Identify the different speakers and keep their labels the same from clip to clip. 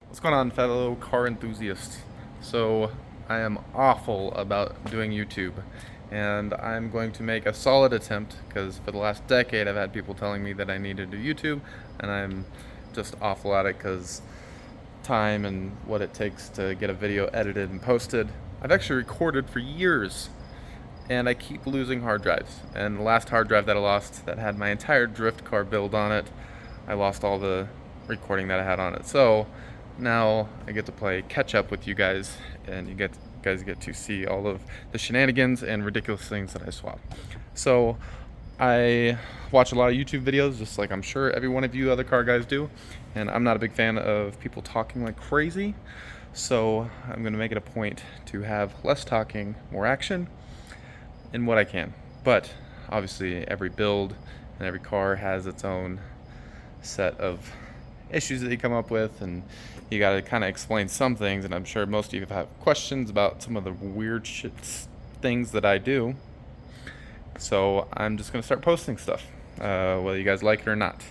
Speaker 1: What's going on, fellow car enthusiasts? So, I am awful about doing YouTube, and I'm going to make a solid attempt because for the last decade I've had people telling me that I need to do YouTube, and I'm just awful at it because time and what it takes to get a video edited and posted. I've actually recorded for years, and I keep losing hard drives. And the last hard drive that I lost that had my entire drift car build on it, I lost all the recording that I had on it. So now I get to play catch up with you guys, and guys get to see all of the shenanigans and ridiculous things that I swap. So I watch a lot of YouTube videos, just like I'm sure every one of you other car guys do, and I'm not a big fan of people talking like crazy. So I'm going to make it a point to have less talking, more action, in what I can. But obviously, every build and every car has its own set of issues that you come up with, and you got to kind of explain some things. And I'm sure most of you have questions about some of the weird things that I do. So I'm just going to start posting stuff, whether you guys like it or not.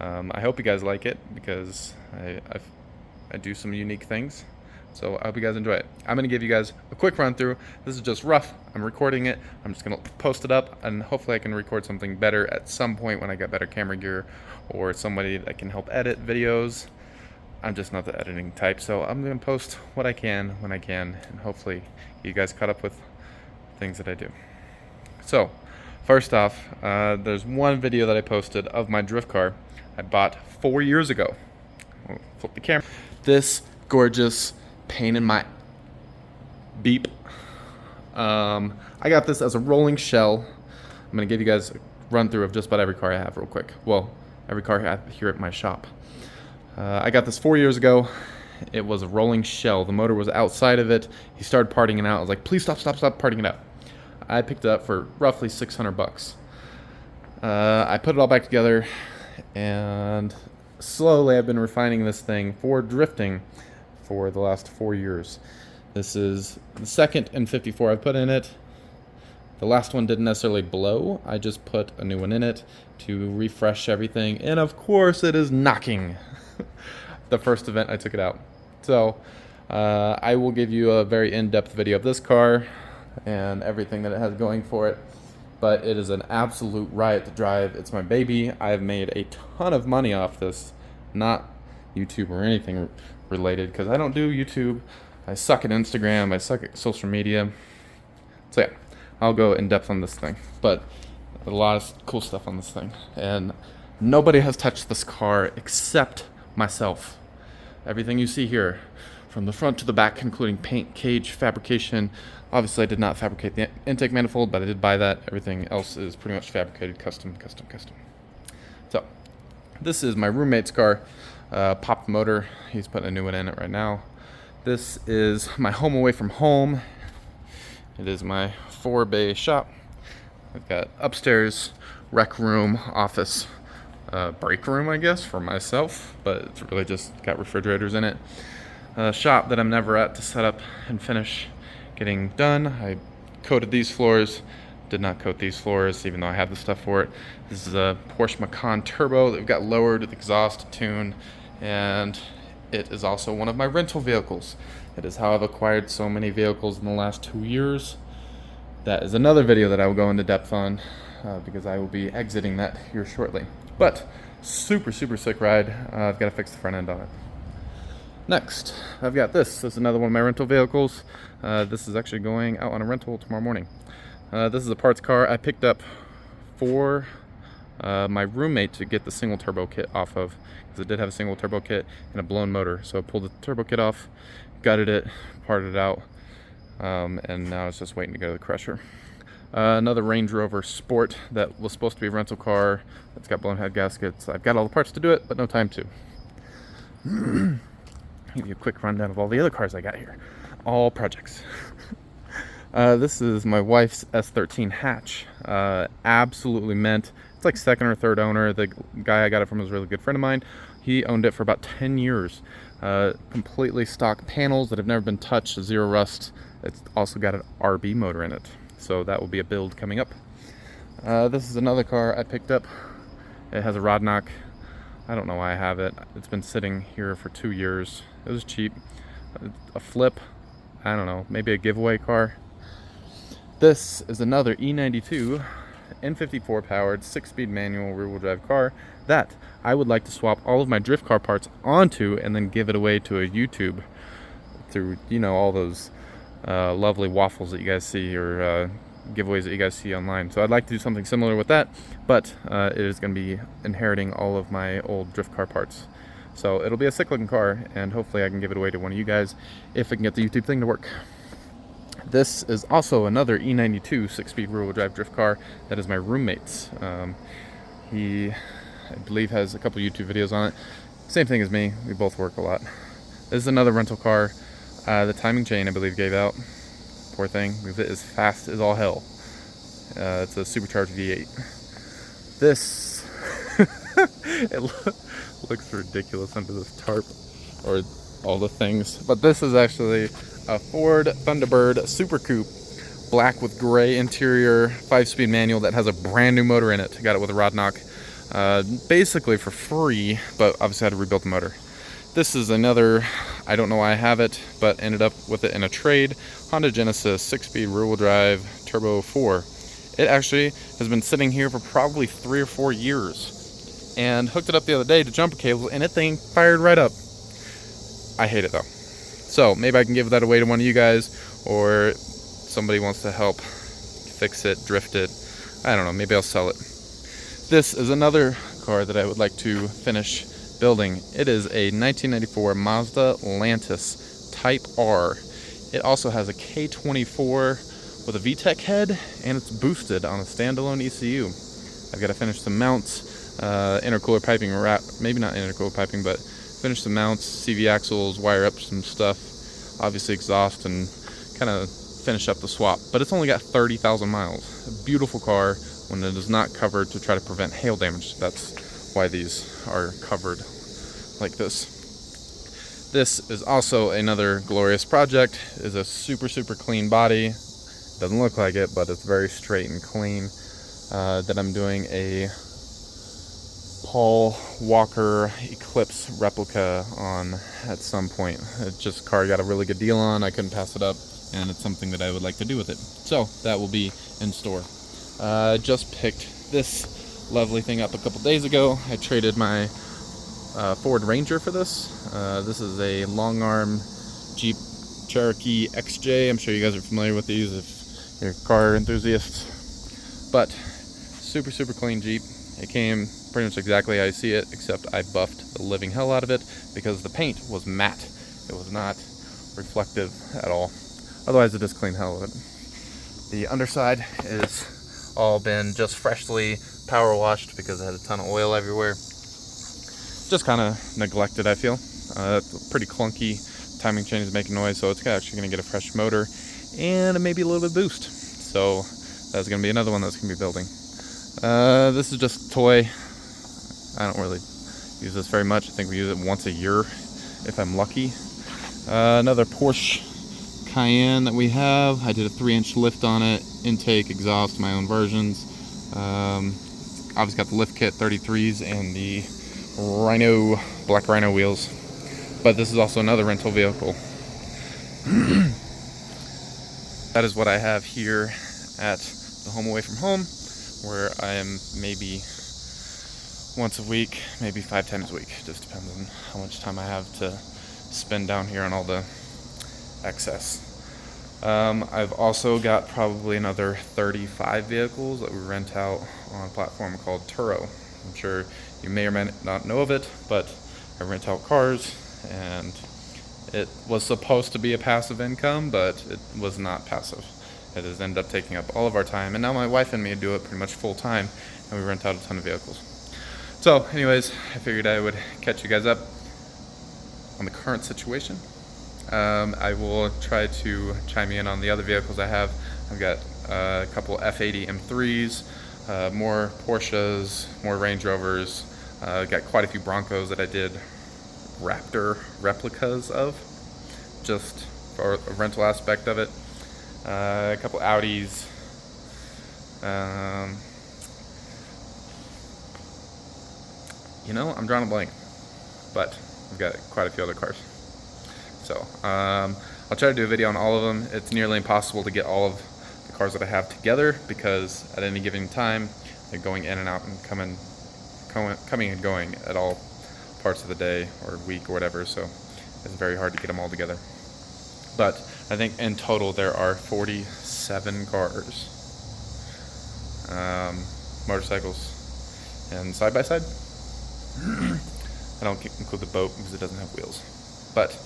Speaker 1: I hope you guys like it because I do some unique things. So I hope you guys enjoy it. I'm going to give you guys a quick run through. This is just rough. I'm recording it. I'm just going to post it up, and hopefully I can record something better at some point when I get better camera gear or somebody that can help edit videos. I'm just not the editing type, so I'm going to post what I can when I can, and hopefully you guys caught up with things that I do. So first off, there's one video that I posted of my drift car I bought 4 years ago. I'll flip the camera. This gorgeous pain in my beep. I got this as a rolling shell. I'm gonna give you guys a run through of just about every car I have real quick. Well, every car I have here at my shop. I got this 4 years ago. It was a rolling shell. The motor was outside of it. He started parting it out. I was like, please stop parting it out. I picked it up for roughly 600 bucks. I put it all back together, and slowly I've been refining this thing for drifting for the last 4 years. This is the second N54 I've put in it. The last one didn't necessarily blow. I just put a new one in it to refresh everything, and of course it is knocking. The first event I took it out. So I will give you a very in-depth video of this car and everything that it has going for it. But it is an absolute riot to drive. It's my baby. I've made a ton of money off this, not YouTube or anything related, because I don't do YouTube. I suck at Instagram. I suck at social media. So yeah, I'll go in depth on this thing. But a lot of cool stuff on this thing. And nobody has touched this car except myself. Everything you see here, from the front to the back, including paint, cage, fabrication. Obviously, I did not fabricate the intake manifold, but I did buy that. Everything else is pretty much fabricated, custom. So, this is my roommate's car. Popped motor. He's putting a new one in it right now. This is my home away from home. It is my 4-bay shop. I've got upstairs, rec room, office, break room, I guess, for myself, but it's really just got refrigerators in it. A shop that I'm never at to set up and finish getting done. I coated these floors, did not coat these floors, even though I have the stuff for it. This is a Porsche Macan Turbo that we've got lowered with exhaust tune, and it is also one of my rental vehicles. It is how I've acquired so many vehicles in the last 2 years. That is another video that I will go into depth on because I will be exiting that here shortly. But super sick ride. I've got to fix the front end on it. Next, I've got this. This is another one of my rental vehicles. This is actually going out on a rental tomorrow morning. This is a parts car I picked up for my roommate to get the single turbo kit off of, because it did have a single turbo kit and a blown motor. So I pulled the turbo kit off, gutted it, parted it out, and now it's just waiting to go to the crusher. Another Range Rover Sport that was supposed to be a rental car. It's got blown head gaskets. I've got all the parts to do it, but no time to. Give you a quick rundown of all the other cars I got here. All projects. This is my wife's S13 hatch. Absolutely mint. It's like second or third owner. The guy I got it from was a really good friend of mine. He owned it for about 10 years. Completely stock panels that have never been touched, zero rust. It's also got an RB motor in it. So that will be a build coming up. This is another car I picked up. It has a rod knock. I don't know why I have it. It's been sitting here for 2 years, It was cheap. A flip, I don't know, maybe a giveaway car. This is another E92 N54 powered 6-speed manual rear-wheel drive car that I would like to swap all of my drift car parts onto and then give it away to a YouTube through, you know, all those lovely waffles that you guys see, or giveaways that you guys see online. So I'd like to do something similar with that, but it is going to be inheriting all of my old drift car parts. So it'll be a sick looking car, and hopefully I can give it away to one of you guys if I can get the YouTube thing to work. This is also another E92 6-speed rear-wheel drive drift car that is my roommate's. He, I believe, has a couple YouTube videos on it. Same thing as me, we both work a lot. This is another rental car. The timing chain, I believe, gave out. Poor thing, because it is fast as all hell. It's a supercharged V8. This, it looks ridiculous under this tarp, or all the things. But this is actually a Ford Thunderbird Super Coupe, black with gray interior, 5-speed manual that has a brand new motor in it. Got it with a rod knock, basically for free, but obviously had to rebuild the motor. This is another, I don't know why I have it, but ended up with it in a trade, Honda Genesis 6-speed rear-wheel drive Turbo 4. It actually has been sitting here for probably 3 or 4 years, and hooked it up the other day to jumper cables, and it thing fired right up. I hate it though. So maybe I can give that away to one of you guys, or somebody wants to help fix it, drift it. I don't know, maybe I'll sell it. This is another car that I would like to finish building. It is a 1994 Mazda Lantis Type R. It also has a K24 with a VTEC head, and it's boosted on a standalone ECU. I've got to finish some mounts, intercooler piping, maybe not intercooler piping, but finish some mounts, CV axles, wire up some stuff, obviously exhaust, and kind of finish up the swap. But it's only got 30,000 miles. A beautiful car when it is not covered to try to prevent hail damage. That's why these are covered like this. This is also another glorious project. It is a super clean body. Doesn't look like it, but it's very straight and clean. That I'm doing a Paul Walker Eclipse replica on at some point. It's just a car I got a really good deal on. I couldn't pass it up, and it's something that I would like to do with it. So that will be in store. Just picked this lovely thing up a couple days ago. I traded my Ford Ranger for this. This is a long arm Jeep Cherokee XJ. I'm sure you guys are familiar with these if you're car enthusiasts. But super clean Jeep. It came pretty much exactly how you see it, except I buffed the living hell out of it because the paint was matte. It was not reflective at all. Otherwise, it is clean hell of it. The underside is all been just freshly power washed because it had a ton of oil everywhere. Just kind of neglected, I feel. Pretty clunky. Timing chain is making noise, so it's actually going to get a fresh motor and maybe a little bit of boost. So that's going to be another one that's going to be building. This is just a toy. I don't really use this very much. I think we use it once a year if I'm lucky. Another Porsche Cayenne that we have. I did a 3-inch lift on it, intake, exhaust, my own versions. Obviously got the lift kit 33s and the Black Rhino wheels. But this is also another rental vehicle. That is what I have here at the home away from home, where I am maybe once a week, maybe 5 times a week. Just depends on how much time I have to spend down here on all the excess. I've also got probably another 35 vehicles that we rent out on a platform called Turo. I'm sure you may or may not know of it, but I rent out cars, and it was supposed to be a passive income, but it was not passive. It has ended up taking up all of our time, and now my wife and me do it pretty much full time, and we rent out a ton of vehicles. So anyways, I figured I would catch you guys up on the current situation. I will try to chime in on the other vehicles I have. I've got a couple F80 M3s, more Porsches, more Range Rovers. Got quite a few Broncos that I did Raptor replicas of, just for a rental aspect of it. A couple Audis. I'm drawing a blank, but I've got quite a few other cars. So I'll try to do a video on all of them. It's nearly impossible to get all of the cars that I have together because at any given time they're going in and out and coming and going at all parts of the day or week or whatever, so it's very hard to get them all together. But I think in total there are 47 cars, motorcycles, and side-by-side. I don't include the boat because it doesn't have wheels. But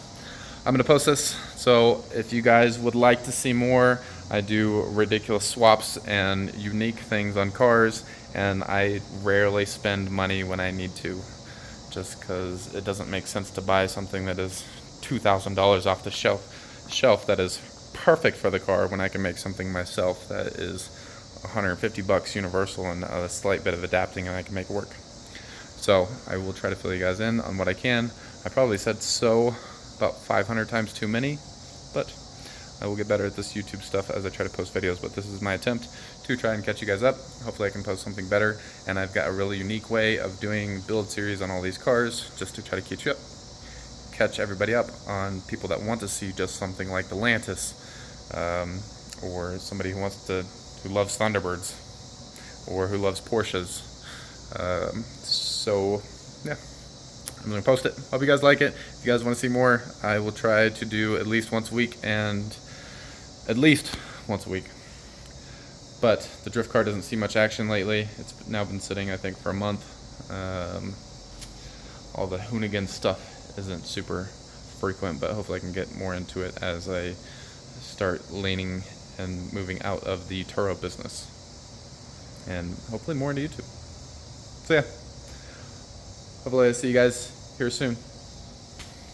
Speaker 1: I'm going to post this, so if you guys would like to see more, I do ridiculous swaps and unique things on cars, and I rarely spend money when I need to, just because it doesn't make sense to buy something that is $2,000 off the shelf that is perfect for the car when I can make something myself that is $150 universal and a slight bit of adapting and I can make it work. So I will try to fill you guys in on what I can. I probably said so about 500 times too many, but I will get better at this YouTube stuff as I try to post videos. But this is my attempt to try and catch you guys up. Hopefully I can post something better, and I've got a really unique way of doing build series on all these cars just to try to catch everybody up on people that want to see just something like the Lantis, or somebody who loves Thunderbirds or who loves Porsches. So yeah, I'm gonna post it. Hope you guys like it. If you guys want to see more, I will try to do at least once a week, but the drift car doesn't see much action lately. It's now been sitting, I think, for a month. All the Hoonigan stuff isn't super frequent, but hopefully I can get more into it as I start leaning and moving out of the Turo business, and hopefully more into YouTube. So yeah, hopefully I see you guys here soon.